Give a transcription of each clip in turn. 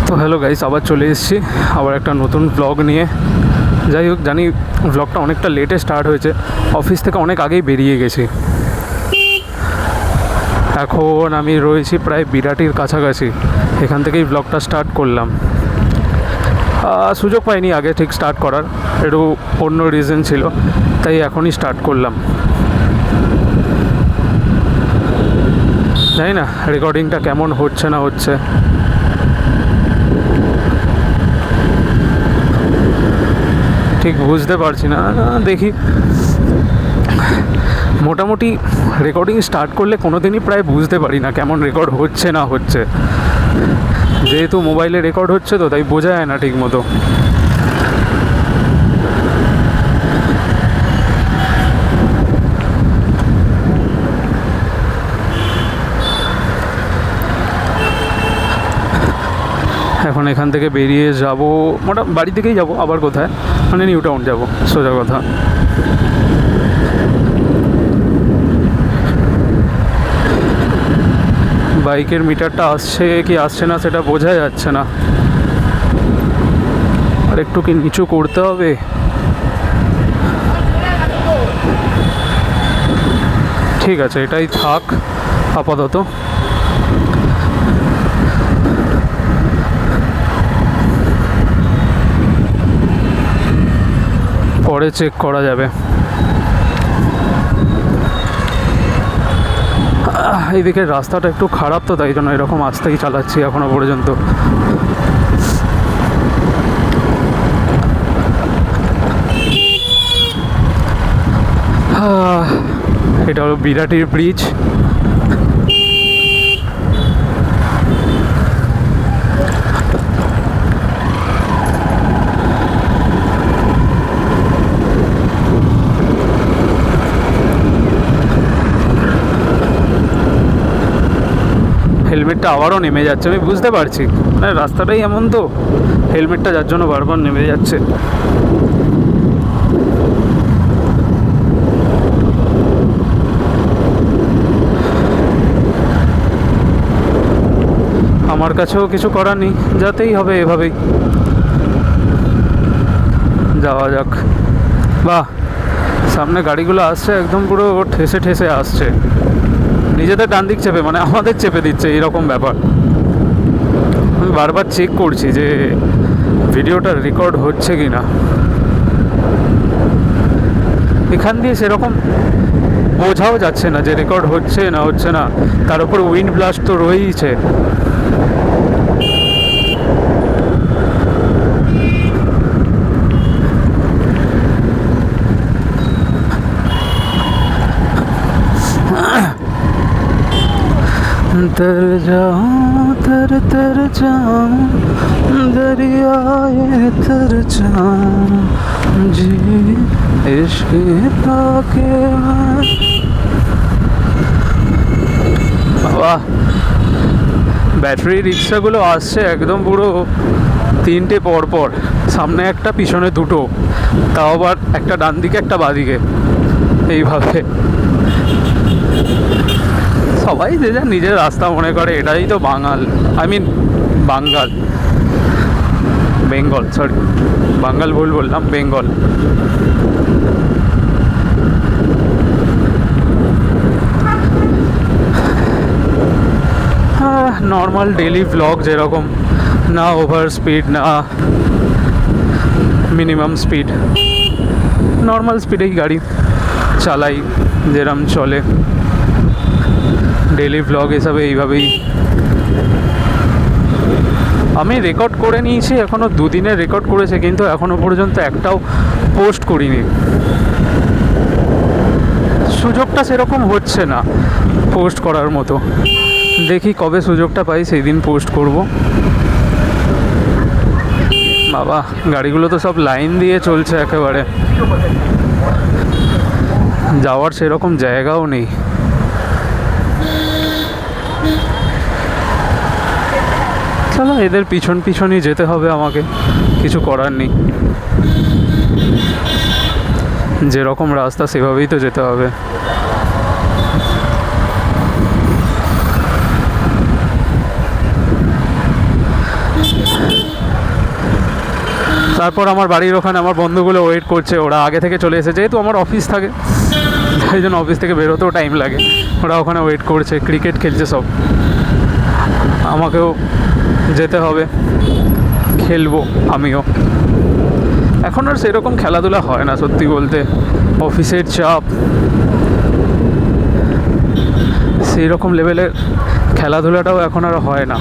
তো hello guys, আবার চলে এসেছি আবার একটা নতুন ব্লগ নিয়ে। যাই হোক, জানি ব্লগটা অনেকটা লেটে স্টার্ট হয়েছে, অফিস থেকে অনেক আগেই বেরিয়ে গেছি। এখন আমি রয়েছি প্রায় বিরাটির কাছাকাছি, এখান থেকেই ব্লগটা স্টার্ট করলাম। সুযোগ পাইনি আগে ঠিক স্টার্ট করার, একটু অন্য রিজন ছিল, তাই এখনই স্টার্ট করলাম। জানি না রেকর্ডিংটা কেমন হচ্ছে না হচ্ছে, ঠিক বুঝতে পারছি না। দেখি, মোটামুটি রেকর্ডিং স্টার্ট করলে কোনো দিনই প্রায় বুঝতে পারি না কেমন রেকর্ড হচ্ছে না হচ্ছে। যেহেতু মোবাইলে রেকর্ড হচ্ছে তো তাই বোঝা যায় না ঠিক মতো। এখন এখান থেকে বেরিয়ে যাব, বাড়ি থেকেই যাব, আবার কোথায় মানে নিউ টাউন যাব, সোজা কথা। বাইকের মিটারটা আসছে কি আসছে না সেটা বোঝা যাচ্ছে না, আর একটু কি নিচু করতে হবে। ঠিক আছে, এটাই থাক আপাতত। পরে চেক করা যাবে। এইদিকে রাস্তাটা একটু খারাপ তো, তাই জন্য এরকম আস্তেই চালাচ্ছি এখনো পর্যন্ত। এটা হলো বিরাটির ব্রিজ। হেলমেটটা আবারও নেমে যাচ্ছে, আমি বুঝতে পারছি, মানে রাস্তাটাই এমন, তো হেলমেটটা যার জন্য বারবার নেমে যাচ্ছে। আমার কাছেও কিছু করার নেই, যেতেই হবে, এভাবেই যাওয়া যাক। বাহ, সামনে গাড়িগুলো আসছে, একদম পুরো ঠেসে ঠেসে আসছে, নিজেদের ডান দিক চেপে, মানে আমাদের চেপে দিচ্ছে, এইরকম ব্যাপার। আমি বারবার চেক করছি যে ভিডিওটা রেকর্ড হচ্ছে কি না। এখান দিয়ে সেরকম বোঝাও যাচ্ছে না যে রেকর্ড হচ্ছে না হচ্ছে না, তার উপর উইন্ড ব্লাস্ট তো রয়েইছে। तर जाऊं तर तर जाऊं दरियाए तर जाऊं जी इश्क ताके বাহ, ব্যাটারি রিক্সাগুলো আসছে একদম পুরো তিনটে পরপর, সামনে একটা পিছনে দুটো, তাও আবার একটা ডান দিকে একটা বাঁদিকে, এইভাবে সবাই যে যা নিজের রাস্তা মনে করে, এটাই তো বাঙাল, বাঙ্গাল, বেঙ্গল, সরি বাঙ্গাল ভুল বললাম, বেঙ্গল। নর্মাল ডেলি ব্লগ যেরকম, না ওভার স্পিড না মিনিমাম স্পিড, নর্মাল স্পিডেই গাড়ি চালাই, যেরকম চলে ডেলি ব্লগ হিসাবে, এইভাবেই। আমি রেকর্ড করে নিয়েছি, এখনও দুদিনের রেকর্ড করেছে, কিন্তু এখনও পর্যন্ত একটাও পোস্ট করিনি। সুযোগটা সেরকম হচ্ছে না পোস্ট করার মতো, দেখি কবে সুযোগটা পাই সেই দিন পোস্ট করব। বাবা, গাড়িগুলো তো সব লাইন দিয়ে চলছে একেবারে, যাওয়ার সেরকম জায়গাও নেই। চলো, এদের পিছন পিছনই যেতে হবে আমাকে, কিছু করার নেই, যেরকম রাস্তা সেভাবেই তো যেতে হবে। তারপর আমার বাড়ির ওখানে আমার বন্ধুগুলো ওয়েট করছে, ওরা আগে থেকে চলে এসেছে, যেহেতু আমার অফিস থাকে তাই জন্য অফিস থেকে বেরোতেও টাইম লাগে, ওরা ওখানে ওয়েট করছে, ক্রিকেট খেলছে সব, আমাকেও যেতে হবে, খেলবো আমিও। এখন আর সেরকম খেলাধুলা হয় না সত্যি বলতে, অফিসের চাপ, সেই রকম লেভেলের খেলাধুলাটাও এখন আর হয় না।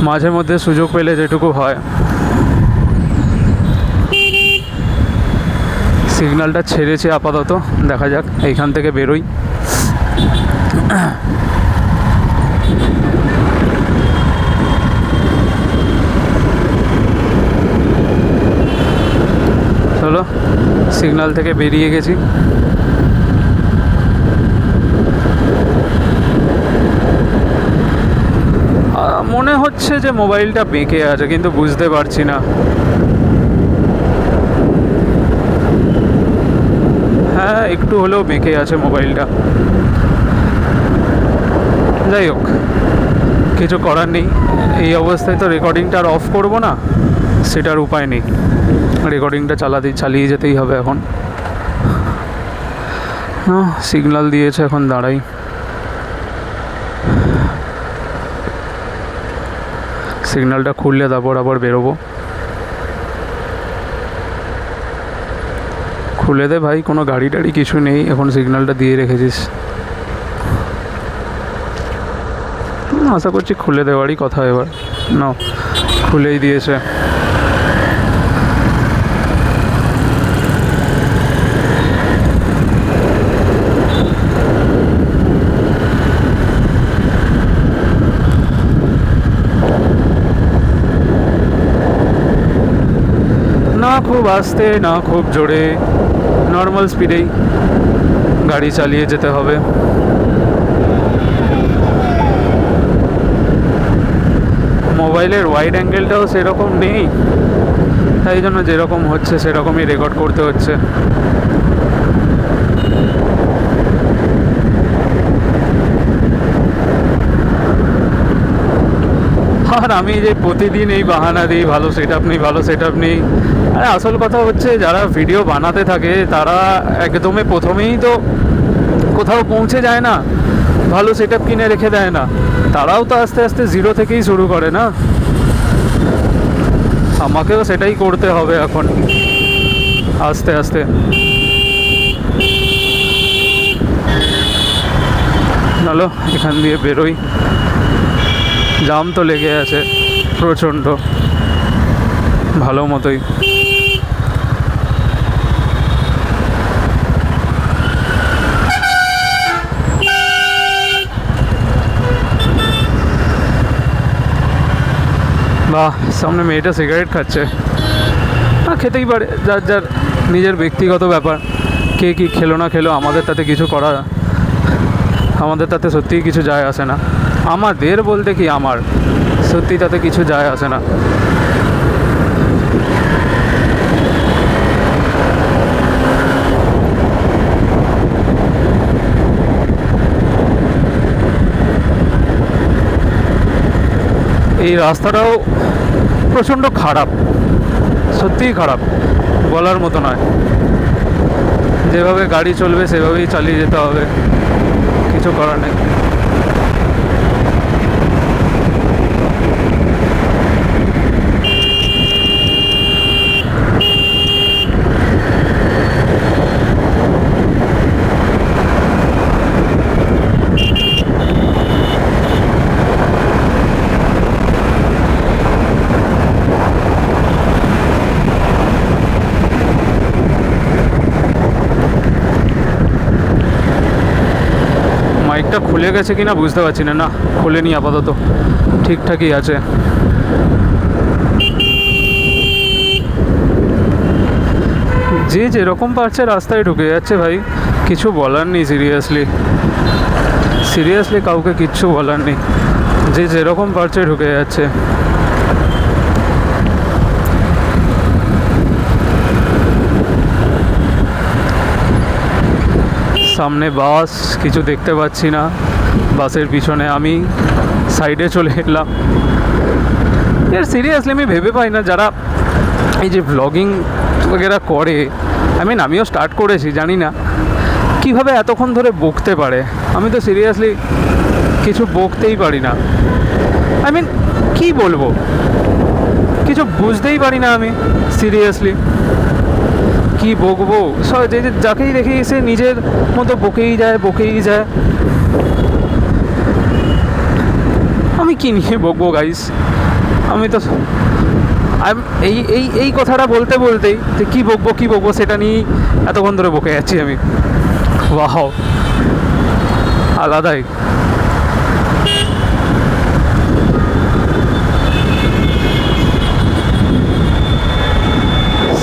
মাঝে মধ্যে সুযোগ পেলে যেটুকু হয়। সিগন্যালটা ছেড়েছে আপাতত, দেখা যাক এইখান থেকে বেরোই। চলো, সিগন্যাল থেকে বেরিয়ে গেছি। মনে হচ্ছে যে মোবাইলটা বেঁকে আছে, কিন্তু বুঝতে পারছি না। হ্যাঁ, একটু হলেও বেঁকে আছে মোবাইলটা। যাই হোক, কিছু করার নেই, এই অবস্থায় তো রেকর্ডিংটা আর অফ করবো না, সেটার উপায় নেই, রেকর্ডিংটা চালিয়ে যেতেই হবে এখন। সিগন্যাল দিয়েছে, এখন দাঁড়াই। সিগন্যালটা খুললে তারপর আবার বেরোবো। খুলে দে ভাই, কোনো গাড়ি টাড়ি কিছু নেই, এখন সিগন্যালটা দিয়ে রেখেছিস, আশা করছি খুলে দেওয়ারই কথা এবার। না, খুলেই দিয়েছে। না খুব আস্তে, না খুব জোরে, নর্মাল স্পিডেই গাড়ি চালিয়ে যেতে হবে। মোবাইলের ওয়াইড অ্যাঙ্গেলটাও সেরকম নেই, তাই জন্য যেরকম হচ্ছে সেরকমই রেকর্ড করতে হচ্ছে। আর আমি যে প্রতিদিন এই বাহানা দিই ভালো সেট আপ নেই, ভালো সেট আপ নেই, আরে আসল কথা হচ্ছে যারা ভিডিও বানাতে থাকে তারা একদমই প্রথমেই তো কোথাও পৌঁছে যায় না, ভালো সেট আপ কিনে রেখে দেয় না, তারাও তো আস্তে আস্তে জিরো থেকেই শুরু করে না। আমাকেও সেটাই করতে হবে এখন, আস্তে আস্তে। চলো এখান দিয়ে বেরোই, জাম তো লেগে আছে প্রচণ্ড, ভালো মতোই। বাহ, সামনে মেয়েটা সিগারেট খাচ্ছে। খেতেই পারে, যার যার নিজের ব্যক্তিগত ব্যাপার, কে কী খেলো না খেলো, আমাদের তাতে কিছু করা, আমাদের তাতে সত্যিই কিছু যায় আসে না। আমাদের বলতে কি, আমার সত্যি তাতে কিছু যায় আসে না। এই রাস্তাটাও প্রচণ্ড খারাপ, সত্যিই খারাপ, বলার মতো নয়। যেভাবে গাড়ি চলবে সেভাবেই চালিয়ে যেতে হবে, কিছু করার নেই। মাইকটা খুলে গেছে কিনা বুঝতে পারছি না, না খুলেনি, আপাতত ঠিকঠাকই আছে। যে যেরকম পারছে রাস্তায় ঢুকে যাচ্ছে ভাই, কিছু বলার নেই। সিরিয়াসলি কাউকে কিচ্ছু বলার নেই, যে যেরকম পারছে ঢুকে যাচ্ছে। সামনে বাস, কিছু দেখতে পাচ্ছি না, বাসের পিছনে আমি, সাইডে চলে এলাম। এর সিরিয়াসলি আমি ভেবে পাই না যারা এই যে ব্লগিং বগেরা করে, আমিও স্টার্ট করেছি, জানি না কীভাবে এতক্ষণ ধরে বকতে পারে। আমি তো সিরিয়াসলি কিছু বকতেই পারি না। কী বলবো, কিছু বুঝতেই পারি না আমি সিরিয়াসলি কি বকবো। যে যাকেই দেখে এসে নিজের মতো বকেই যায়। আমি কি নিয়ে বকবো গাইস? আমি তো এই কথাটা বলতেই যে কী বকবো সেটা নিয়েই এতক্ষণ ধরে বকে যাচ্ছি আমি। ওয়াও, আলাদাই।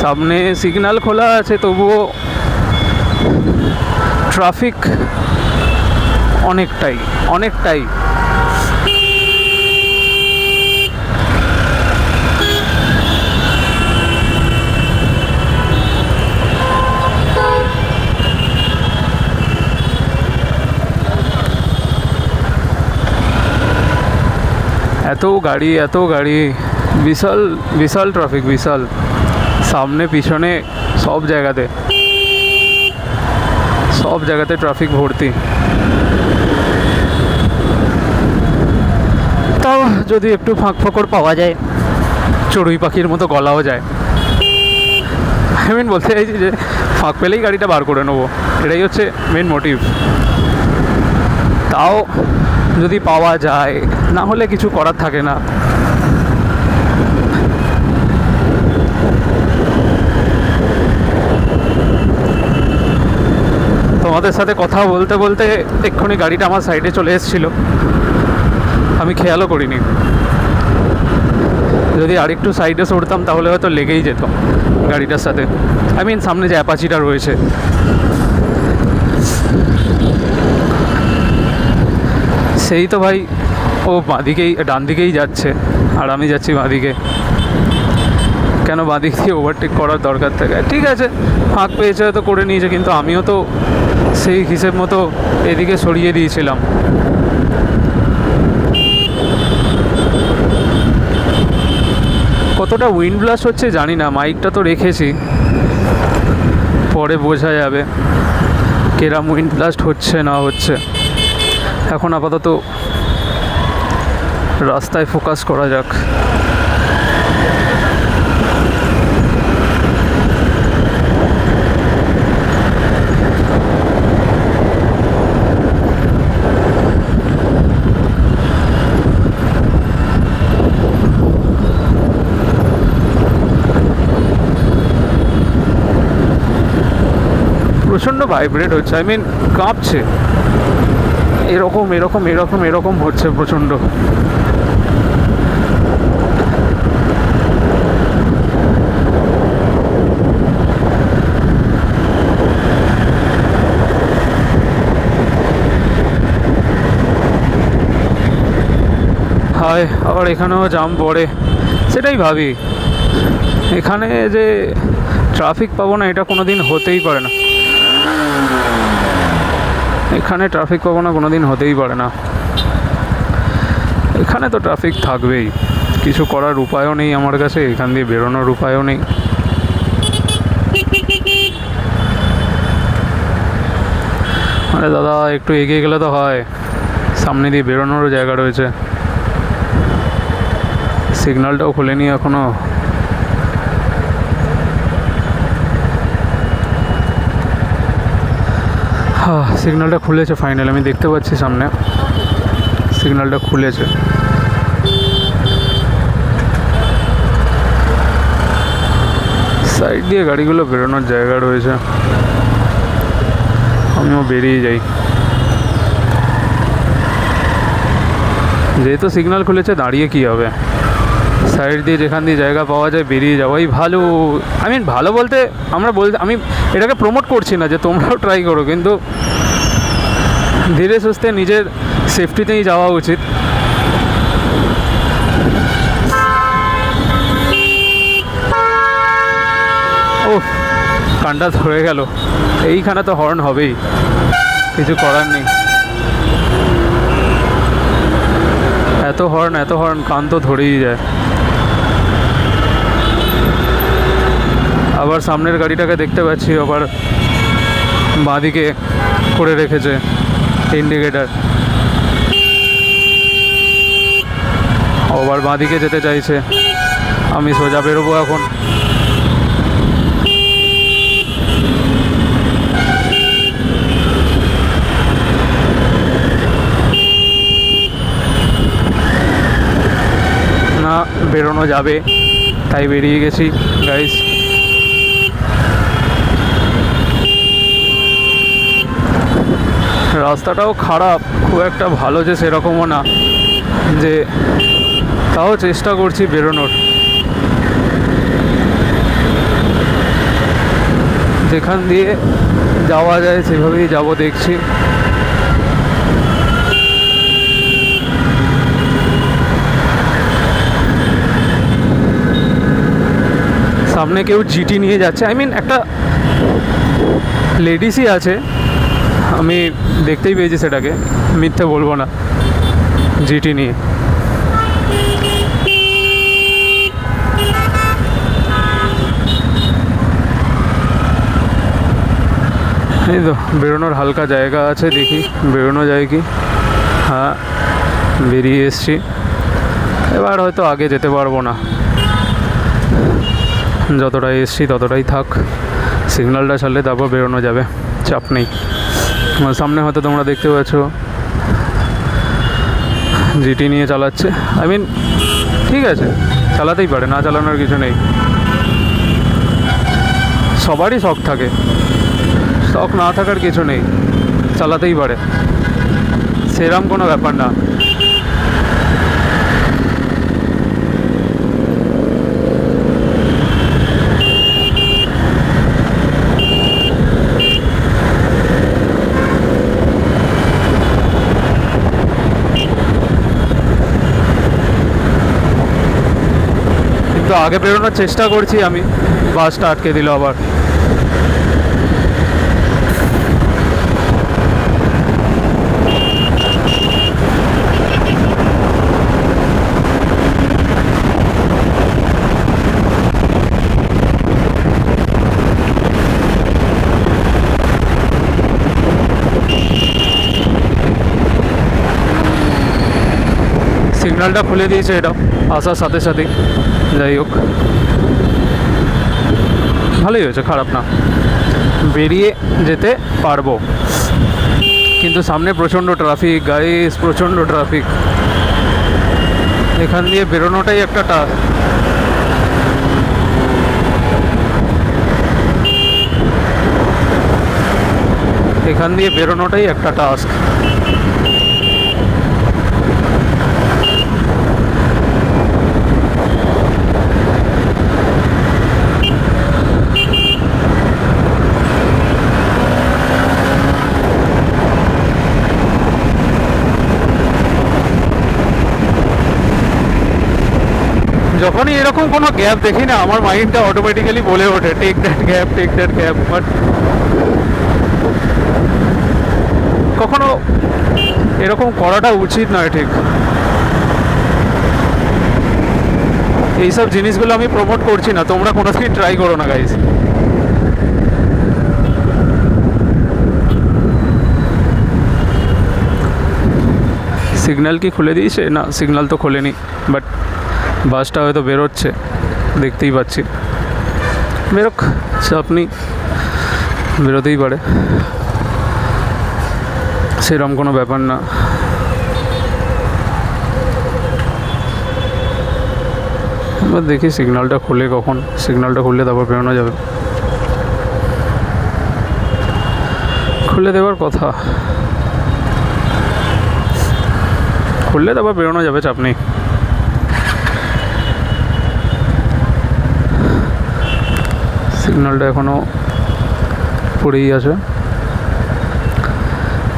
সামনে সিগন্যাল খোলা আছে, তবুও ট্রাফিক অনেকটাই। এত গাড়ি, বিশাল ট্রাফিক, সামনে পিছনে সব জায়গাতে ট্রাফিক ভর্তি। তাও যদি একটু ফাঁক ফোকর পাওয়া যায়, চড়ুই পাখির মতো গলাও যায়। বলতে চাইছি যে ফাঁক পেলেই গাড়িটা বার করে নেবো, এটাই হচ্ছে মেন মোটিভ। তাও যদি পাওয়া যায়, না হলে কিছু করার থাকে না। তোমাদের সাথে কথা বলতে এক্ষুনি গাড়িটা আমার সাইডে চলে এসেছিলো, আমি খেয়ালও করিনি। যদি আরেকটু সাইডে সরতাম তাহলে হয়তো লেগেই যেত গাড়িটার সাথে। সামনে যে অ্যাপাচিটা রয়েছে, সেই তো ভাই ও ডান দিকেই যাচ্ছে আর আমি যাচ্ছি বাঁদিকে। কেন বাঁদিক দিয়ে ওভারটেক করার দরকার থাকে? ঠিক আছে, ফাঁক পেয়েছে হয়তো করে নিয়েছে, কিন্তু আমিও তো সেই হিসেব মতো এদিকে সরিয়ে দিয়েছিলাম। কতটা উইন্ড ব্লাস্ট হচ্ছে জানি না, মাইকটা তো রেখেছি, পরে বোঝা যাবে কেরাম উইন্ড ব্লাস্ট হচ্ছে না হচ্ছে। এখন আপাতত রাস্তায় ফোকাস করা যাক। প্রচণ্ড ভাইব্রেট হচ্ছে, কাঁপছে, এরকম হচ্ছে প্রচণ্ড। হয় আবার এখানেও জাম পড়ে, সেটাই ভাবি। এখানে যে ট্রাফিক পাবো না এটা কোনো দিন হতেই পারে না। এখানে ট্রাফিক পাবো না কোনো দিন হতেই পারে না। এখানে তো ট্রাফিক থাকবেই, কিছু করার উপায়ও নেই আমার কাছে, এখান দিয়ে বেরোনোর উপায়ও নেই। আরে দাদা, একটু এগিয়ে গেলে তো হয়, সামনে দিয়ে বেরোনোরও জায়গা রয়েছে। সিগন্যালটাও খোলেনি এখনো। হ্যাঁ, সিগন্যালটা খুলেছে ফাইনাল, আমি দেখতে পাচ্ছি সামনে সিগন্যালটা খুলেছে। সাইড দিয়ে গাড়িগুলো বেরোনোর জায়গা রয়েছে, আমিও বেরিয়ে যাই। যেহেতু সিগন্যাল খুলেছে, দাঁড়িয়ে কী হবে, সাইড দিয়ে যেখান দিয়ে জায়গা পাওয়া যায় বেরিয়ে যাওয়াই ভালো। ভালো বলতে আমি এটাকে প্রমোট করছি না যে তোমরাও ট্রাই করো, কিন্তু ধীরে সুস্থে নিজের সেফটিতেই যাওয়া উচিত। ও, কানটা ধরে গেল। এইখানে তো হর্ন হবেই, কিছু করার নেই। এত হর্ন কান তো ধরেই যায়। আবার সামনের গাড়িটাকে দেখতে পাচ্ছি আবার বাঁদিকে করে রেখেছে ইন্ডিকেটার, আবার বাঁদিকে যেতে চাইছে। আমি সোজা বেরোবো এখন। না বেরোনো যাবে, তাই বেরিয়ে গেছি গাইস। রাস্তাটাও খারাপ, খুব একটা ভালো যে সেরকমও না, যে তাও চেষ্টা করছি বেরোনোর। যেখান দিয়ে যাওয়া যায় সেভাবেই যাব দেখছি। সামনে কেউ জিটি নিয়ে যাচ্ছে, আই মিন একটা লেডিসই আছে, আমি দেখতেই পেয়েছি সেটাকে, মিথ্যে বলবো না, জিটি নিয়ে। এই তো বেরোনোর হালকা জায়গা আছে, দেখি বেরোনো যায় কি। হ্যাঁ বেরিয়ে এসছি, এবার হয়তো আগে যেতে পারবো না, যতটাই এসছি ততটাই থাক। সিগন্যালটা ছাড়লে তারপর বেরোনো যাবে, চাপ নেই। সামনে হয়তো তোমরা দেখতে পাচ্ছ জিটি নিয়ে চালাচ্ছে, আই মিন ঠিক আছে, চালাতেই পারে, না চালানোর কিছু নেই। সবারই শখ থাকে, শখ না থাকার কিছু নেই, চালাতেই পারে, সেরম কোনো ব্যাপার না। কিন্তু আগে বেরোনোর চেষ্টা করছি আমি, বাসটা আটকে দিল আবার। সিগন্যালটা খুলে দিয়েছে এটা আসার সাথে সাথেই, যাই হোক ভালোই হয়েছে, খারাপ না, বেরিয়ে যেতে পারবো। কিন্তু সামনে প্রচণ্ড ট্রাফিক গাইস, প্রচণ্ড ট্রাফিক, এখান দিয়ে বেরোনোটাই একটা এখান দিয়ে বেরোনোটাই একটা টাস্ক। যখনই এরকম কোনো গ্যাপ দেখি না, আমার মাইন্ডটা অটোমেটিক্যালি বলে ওঠে take that gap, take that gap. But কখনো এরকম করাটা উচিত নয়, ঠিক। এইসব জিনিসগুলো আমি প্রমোট করছি না, তোমরা কোনোদিন ট্রাই করো না গাইস। সিগন্যাল কি খুলে দিয়েছে? না, সিগন্যাল তো খোলেনি, বাট বাসটা হয়তো বেরোচ্ছে, দেখতেই পাচ্ছি। বেরোক, চাপ নেই, বেরোতেই পারে, সেরকম কোনো ব্যাপার না। এবার দেখি সিগন্যালটা খুলে কখন, সিগন্যালটা খুললে তারপর বেরোনো যাবে। খুলে দেওয়ার কথা, খুললে তারপর বেরোনো যাবে, চাপ নেই। সিগন্যালটা এখনও পড়েই আছে,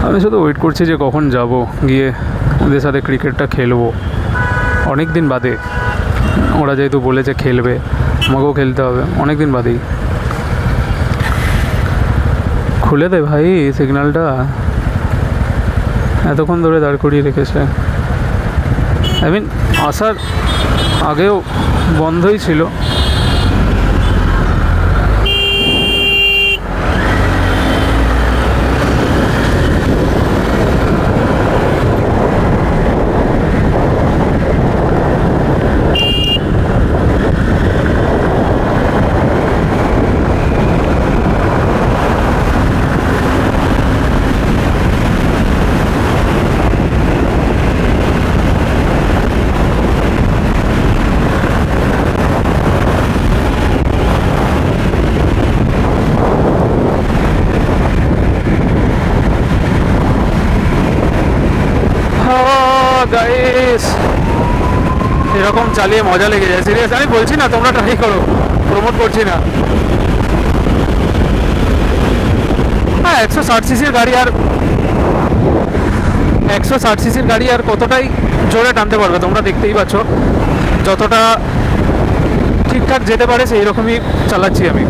আমি শুধু ওয়েট করছি যে কখন যাব, গিয়ে ওদের সাথে ক্রিকেটটা খেলবো অনেক দিন বাদে। ওরা যেহেতু বলেছে খেলবে, আমাকেও খেলতে হবে অনেক দিন বাদেই। খুলে দে ভাই সিগন্যালটা, এতক্ষণ ধরে দাঁড় করিয়ে রেখেছে, আই মিন আসার আগেও বন্ধই ছিল। গাইস এরকম চালিয়ে মজা লেগে যায়, সিরিয়াস আমি বলছি না, তোমরা ট্রাই করো, প্রমোট করছি না। হ্যাঁ 160 সিসির গাড়ি আর 160 সিসির গাড়ি আর কতটাই জোরে টানতে পারবে তোমরা দেখতেই পাচ্ছ, যতটা ঠিকঠাক যেতে পারে সেই রকমই চালাচ্ছি আমি।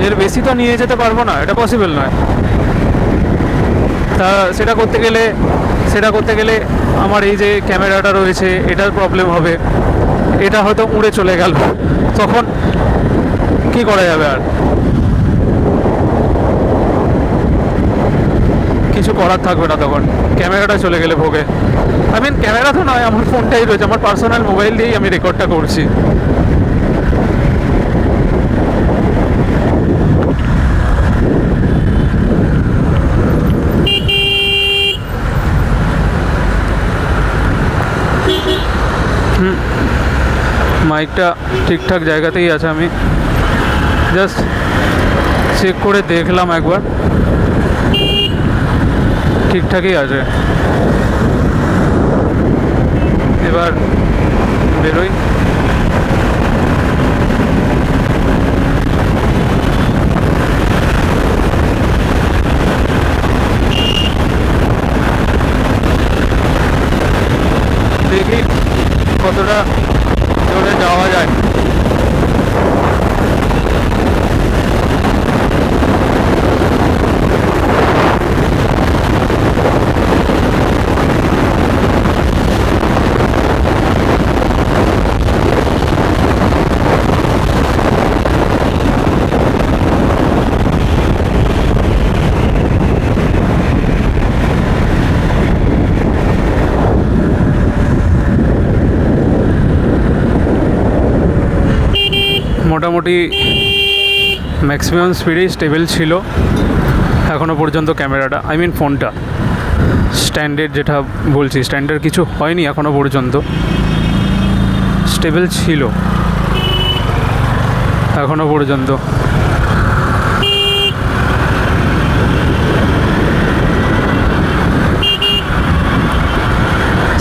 এর বেশি তো নিয়ে যেতে পারবো না, এটা পসিবল নয়। তা সেটা করতে গেলে আমার এই যে ক্যামেরাটা রয়েছে এটার প্রবলেম হবে, এটা হয়তো উড়ে চলে গেল, তখন কি করা যাবে? আর কিছু করার থাকবে না তখন, ক্যামেরাটা চলে গেলে ভোগে। আই মিন ক্যামেরা তো নয়, আমার ফোনটাই রয়েছে, আমার পার্সোনাল মোবাইল দিয়েই আমি রেকর্ডটা করছি। মাইকটা ঠিকঠাক জায়গাতেই আছে, আমি জাস্ট চেক করে দেখলাম একবার, ঠিকঠাকই আছে। এবার বেরোই। দেখি কতটা জোরে যাওয়া যায়। মোটামুটি ম্যাক্সিমাম স্পিডেই স্টেবল ছিল এখনও পর্যন্ত ক্যামেরাটা, আই মিন ফোনটা। স্ট্যান্ডার্ড যেটা বলছি, স্ট্যান্ডার্ড কিছু হয়নি এখনও পর্যন্ত, স্টেবল ছিল এখনও পর্যন্ত।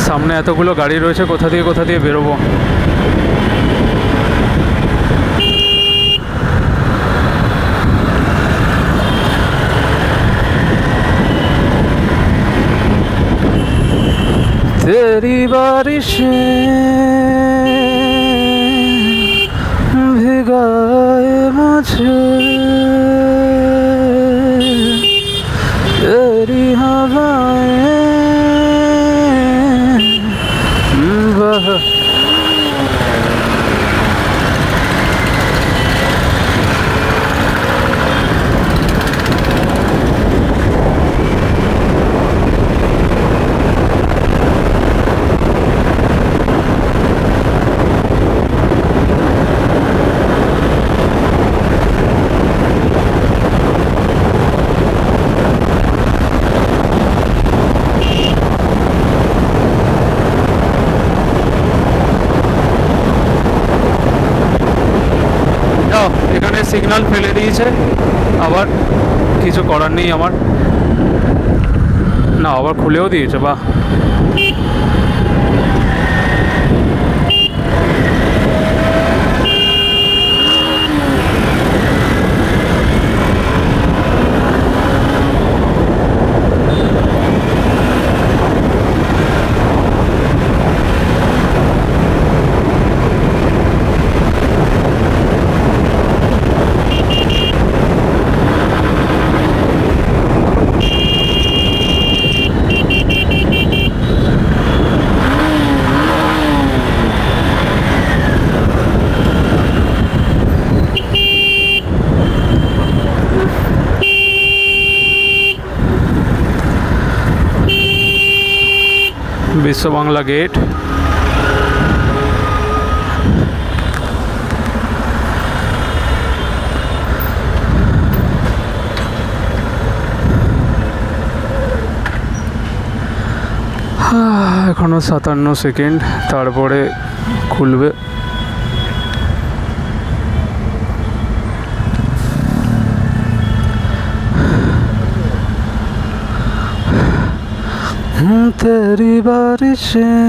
সামনে এতগুলো গাড়ি রয়েছে, কোথা দিয়ে বেরোবো? तेरी बारिशें भिगाए मुझे, तेरी हवाएं बह। এখানে সিগন্যাল ফেলে দিয়েছে, আবার কিছু করার নেই আমার। না আবার খুলেও দিয়েছে, বাহ। বিশ্ব বাংলা গেট। এখনো 57 সেকেন্ড, তারপরে খুলবে। तेरी बारिशें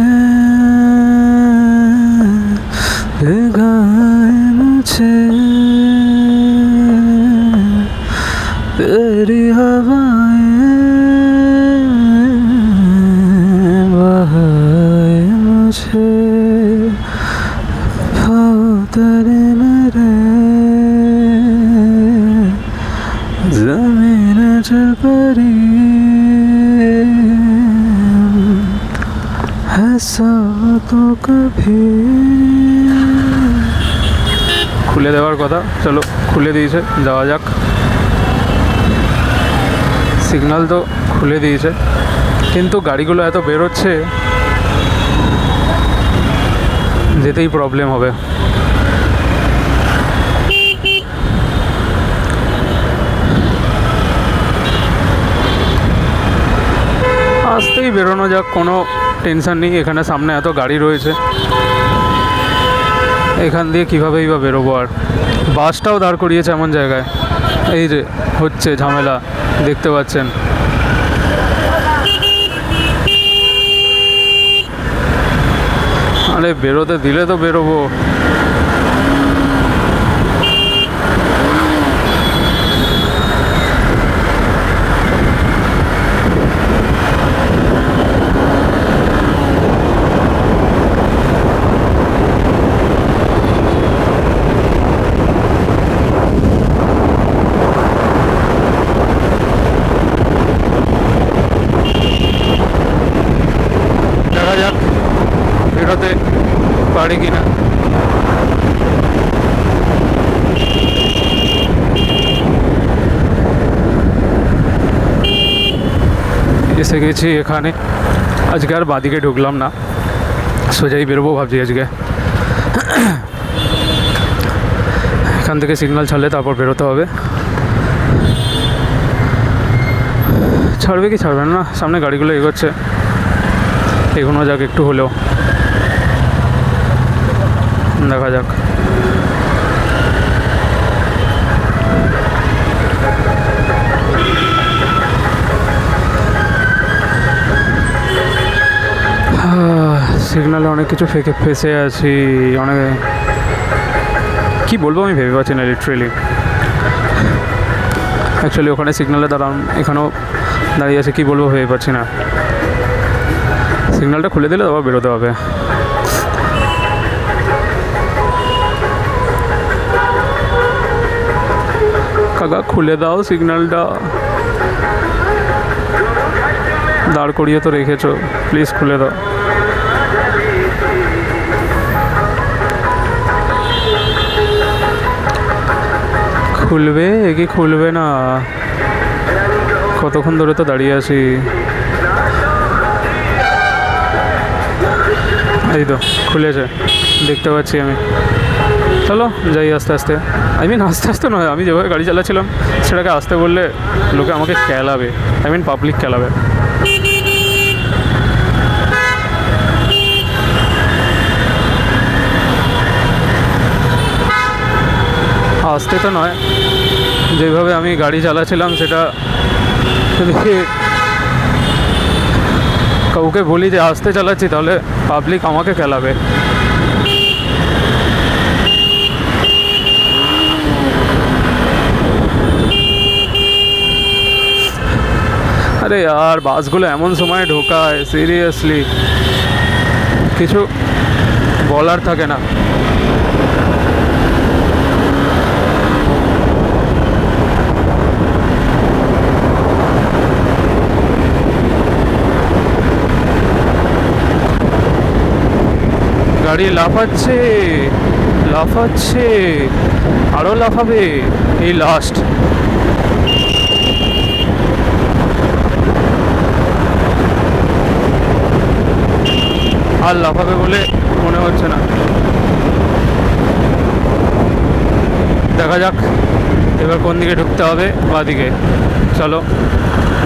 भिगाए मुझे, तेरी हवाएं बहाए मुझे, तेरे मेरे ज़मीन चल पड़ी, ऐसा तो कभी। খুলে দেওয়ার কথা, চলো খুলে দিয়েছে, যাওয়া যাক। সিগন্যাল তো খুলে দিয়েছে, কিন্তু গাড়িগুলো এত বেরোচ্ছে, যেতেই প্রবলেম হবে। আসতেই বেরোনো যাক, কোনো টেনশন নেই। এখানে সামনে এত গাড়ি রয়েছে, এখান দিয়ে কীভাবেই বা বেরোবো। আর বাসটাও দাঁড় করিয়েছে এমন জায়গায়, এই যে হচ্ছে ঝামেলা, দেখতে পাচ্ছেন। আরে বেরোতে দিলে তো বেরোবো। দেখা যাক বেরোতে পারি কিনা। এসে গেছি এখানে। আজকে আর বাদিকে ঢুকলাম না, সোজাই বেরোবো ভাবছি আজকে। এখান থেকে সিগন্যাল ছাড়লে তারপর বেরোতে হবে। ছাড়বে কি ছাড়বেন না, সামনে গাড়িগুলো এগোচ্ছে, এগোনো যাক একটু হলেও, দেখা যাক। সিগনালে অনেক কিছু ফেসে আছি, অনেক কি বলবো আমি ভেবে পাচ্ছি না লিটারেলি। অ্যাকচুয়ালি ওখানে সিগনালে দাঁড়ান, এখানেও দাঁড়িয়ে আছে, কি বলবো ভেবে পাচ্ছি না। সিগনালটা খুলে দিলে আবার বেরোতে হবে। কাকা খুলে দাও সিগন্যালটা, দাঁড় করিয়ে তো রেখেছো, প্লিজ খুলে দাও। খুলবে কি খুলবে না, কতক্ষণ ধরে তো দাঁড়িয়ে আছি। এই তো খুলেছে, দেখতে পাচ্ছি আমি। চলো যাই আস্তে আস্তে, আস্তে আস্তে নয়, আমি যেভাবে গাড়ি চালাচ্ছিলাম সেটাকে আসতে বললে লোকে আমাকে খেলাবে, পাবলিক খেলাবে। আসতে তো নয়, যেভাবে আমি গাড়ি চালাচ্ছিলাম সেটা দেখে কাউকে বলি যে আসতে চালাচ্ছি, তাহলে পাবলিক আমাকে খেলাবে। আরে আর বাসগুলো এমন সময় ঢোকায়, সিরিয়াসলি কিছু বলার থাকে না। গাড়ি লাফাচ্ছে লাফাচ্ছে, আরও লাফাবে, এই লাস্ট। আর লাফাবে বলে মনে হচ্ছে না। দেখা যাক এবার কোন দিকে ঢুকতে হবে। বাঁদিকে, চলো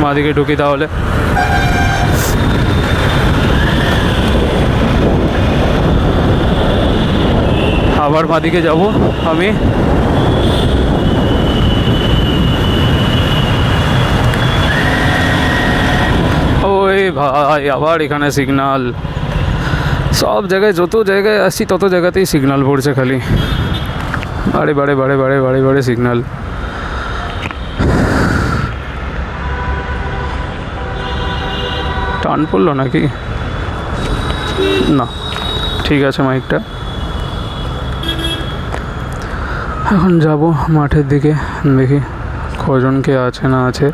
বাঁদিকে ঢুকি তাহলে। আবার বাঁদিকে যাব আমি। ওই ভাই আবার এখানে সিগনাল। সব জায়গায়, যত জায়গায় আসছি তত জায়গাতেই সিগনাল পড়ছে খালি। বারে বারে বারে বারে বারে বারে সিগনাল। টান পড়লো নাকি? না, ঠিক আছে মাইকটা। এখন যাব মাঠের দিকে, দেখি কজনকে আছে না আছে,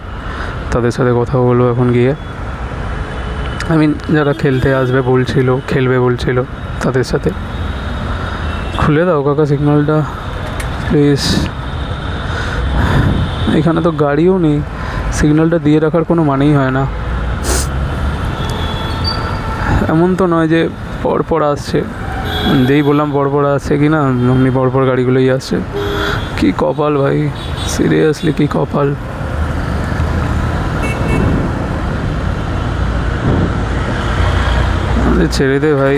তাদের সাথে কথা বলবো এখন গিয়ে। যারা খেলতে আসবে বলছিল, খেলবে বলছিল, তাদের সাথে। খুলে দাও কাকা সিগন্যালটা প্লিজ। এখানে তো গাড়িও নেই, সিগন্যালটা দিয়ে রাখার কোনো মানেই হয় না। এমন তো নয় যে পরপর আসছে, যেই বললাম পরপর আসছে কি না, এমনি পরপর গাড়িগুলোই আসছে। কি কপাল ভাই, সিরিয়াসলি কি কপাল। ছেড়ে দে ভাই।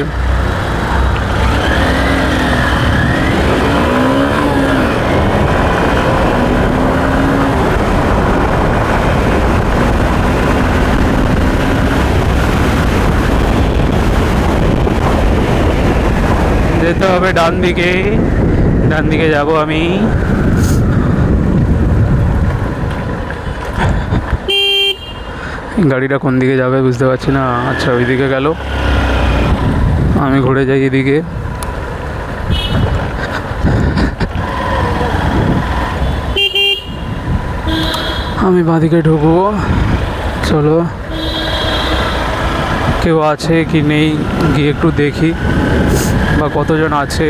যেতে হবে ডান দিকে, ডান দিকে যাব আমি। গাড়িটা কোন দিকে যাবে বুঝতে পারছি না। আচ্ছা ওই দিকে গেল, আমি ঘুরে যাই এদিকে। আমি বাঁদিকে ঢুকবো, চলো। কেউ আছে কি নেই গিয়ে একটু দেখি, বা কতজন আছে,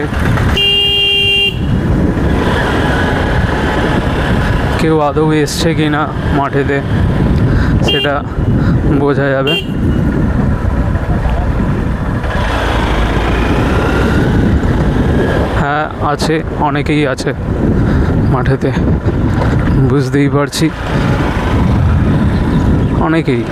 কেউ আদৌ এসছে কি না মাঠেতে, সেটা বোঝা যাবে। হ্যাঁ আছে, অনেকেই আছে মাঠেতে, বুঝতেই পারছি অনেকেই।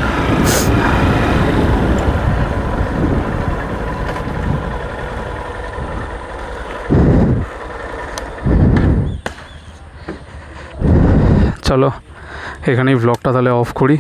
চলো এখানেই ব্লগটা তাহলে অফ করি।